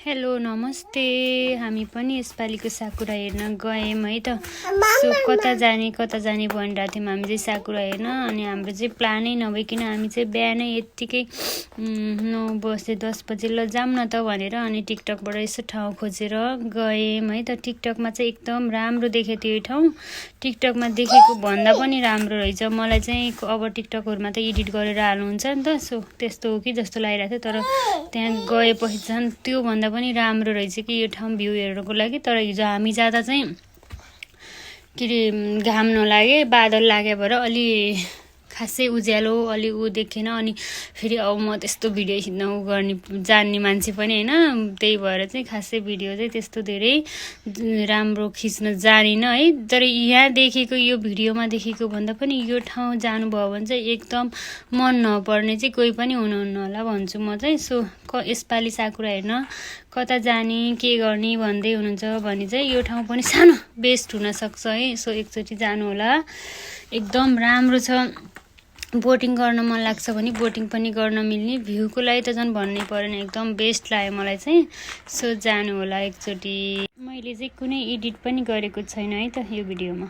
Hello नमस्ते। हामी पनि यसपालिको साकुरा हेर्न गयौँ है त। सो कता जाने भनिरहेको थियौँ हामी चाहिँ साकुरा हेर्न। अनि हाम्रो चाहिँ प्लानै नभइकन हामी चाहिँ बिहानै यत्तिकै 9 बजे 10 बजे ल जाऊँ न त भनेर अनि टिकटकबाट यसो ठाउँ खोजेर गयौँ है त। टिकटकमा चाहिँ एकदम राम्रो देखेँ त्यो ठाउँ। टिकटकमा देखेको भन्दा पनि राम्रो रहेछ। मलाई चाहिँ अब टिकटकहरूमा त एडिट गरेर हाल्नुहुन्छ नि त, सो त्यस्तो हो कि जस्तो लागिरहेको थियो। तर त्यहाँ गएपछि झन् त्योभन्दा पनि राम्रो रहेछ कि यो ठाउँ भ्यू हेर्नको लागि। तर हिजो हामी जाँदा चाहिँ के अरे घाम नलागे, बादल लागे भएर अलि खासै उज्यालो अलि देखेन। अनि फेरि अब म त्यस्तो भिडियो खिच्न गर्ने जान्ने मान्छे पनि होइन, त्यही भएर चाहिँ खासै भिडियो चाहिँ त्यस्तो धेरै राम्रो खिच्न जानिनँ है। तर यहाँ देखेको यो भिडियोमा देखेको भन्दा पनि यो ठाउँ जानुभयो भने चाहिँ एकदम मन नपर्ने चाहिँ कोही पनि हुनुहुन्न होला भन्छु म चाहिँ। सो यसपालि साकुरा हेर्न कता जाने के गर्ने भन्दै हुनुहुन्छ भने चाहिँ यो ठाउँ पनि सानो बेस्ट हुनसक्छ है। सो एकचोटि जानु होला, एकदम राम्रो छ। बोटिङ गर्न मन लाग्छ भने बोटिङ पनि गर्न मिल्ने, भ्यूको लागि त झन् भन्नै परेन, एकदम बेस्ट लाग्यो मलाई चाहिँ। सो जानु होला एकचोटि। मैले चाहिँ कुनै एडिट पनि गरेको छैन है त यो भिडियोमा।